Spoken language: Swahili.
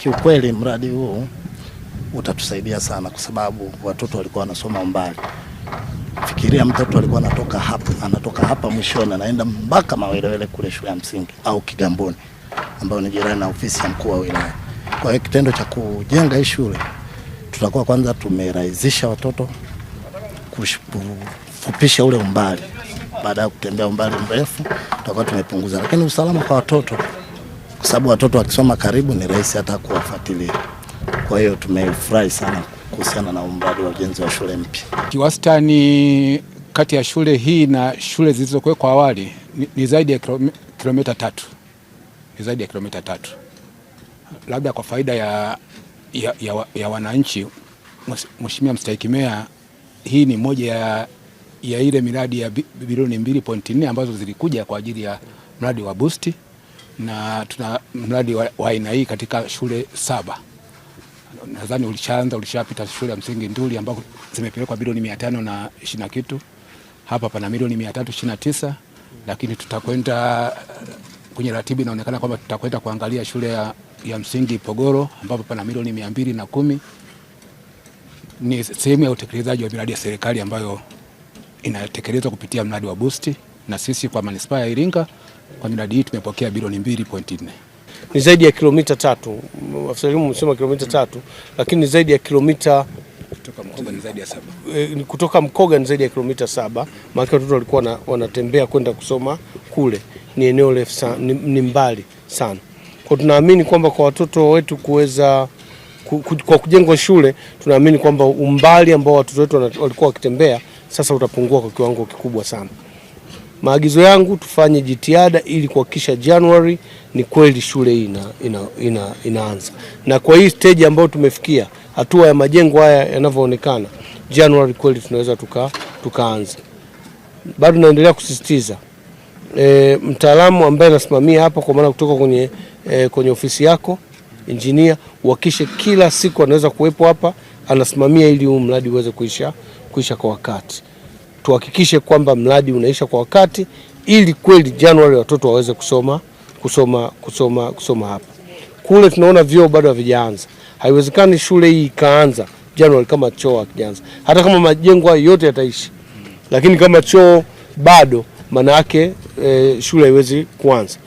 Kiukweli mradi huu utatusaidia sana kwa sababu watoto walikuwa wanasoma mbali. Fikiria mtoto alikuwa anatoka hapa mwishoni anaenda mpaka Mawelewele kule shule ya msingi au Kigamboni ambao ni jirani na ofisi ya mkuu wa wilaya. Kwa hiyo kitendo cha kujenga hii shule tutakuwa kwanza tumerahisisha watoto kufupisha ule umbali. Baada ya kutembea umbali mrefu tutakuwa tumepunguza, lakini usalama kwa watoto, kwa sababu watoto wakisoma karibu ni rahisi hata kuwafuatilia. Kwa hiyo tumefurahi sana kuhusiana na mradi wa ujenzi wa shule mpya. Kiwastani kati ya shule hii na shule zilizokuwa awali ni zaidi ya kilomita 3. Ni zaidi ya kilomita 3. Labda kwa faida ya wananchi, Mheshimiwa Mstahiki Meya, hii ni moja ya ile miradi ya bilioni 2.4 ambazo zilikuja kwa ajili ya mradi wa Boost, na tuna mradi wa aina hii katika shule 7. Nadhani ulishapita shule ya msingi Nduli ambako zimepelekwa bilioni 520 na kitu. Hapa pana milioni 329, lakini tutakwenda kwenye ratiba, inaonekana kwamba tutakwenda kuangalia shule ya msingi Pogoro ambapo pana milioni 210. Ni sehemu ya utekelezaji wa miradi ya serikali ambayo inatekelezwa kupitia mradi wa Boost, na sisi kwa manispaa ya Iringa kwa miradi hii tumepokea bilioni 2.4. Ni zaidi ya kilomita 3. Afisa elimu msema kilomita 3, lakini ni zaidi ya kilomita kutoka Mkoga ni zaidi ya 7. Kutoka Mkoga ni zaidi ya kilomita 7. Maana watoto walikuwa wanatembea kwenda kusoma kule. Ni eneo refu sana, ni mbali sana. Kwa tunaamini kwamba kwa watoto wetu kuweza kwa kujengwa shule, tunaamini kwamba umbali ambao watoto wetu walikuwa wakitembea sasa utapungua kwa kiwango kikubwa sana. Maagizo yangu tufanye jitihada ili kuhakikisha Januari ni kweli shule hii inaanza. Na kwa hii stage ambayo tumefikia, hatua ya majengo haya yanavyoonekana, Januari kweli tunaweza tukaanza. Bado naendelea kusisitiza mtaalamu ambaye anasimamia hapa, kwa maana kutoka kwenye ofisi yako engineer, uhakikishe kila siku anaweza kuwepo hapa anasimamia ili huu mradi uweze kuisha kwa wakati. Tuhakikishe kwamba mradi unaisha kwa wakati ili kweli Januari watoto waweze kusoma hapa. Kule tunaona vyoo bado havijaanza. Haiwezekani shule hii ikaanza Januari kama choo hakijaanza. Hata kama majengo yote yataishi, lakini kama choo bado, maana yake shule haiwezi kuanza.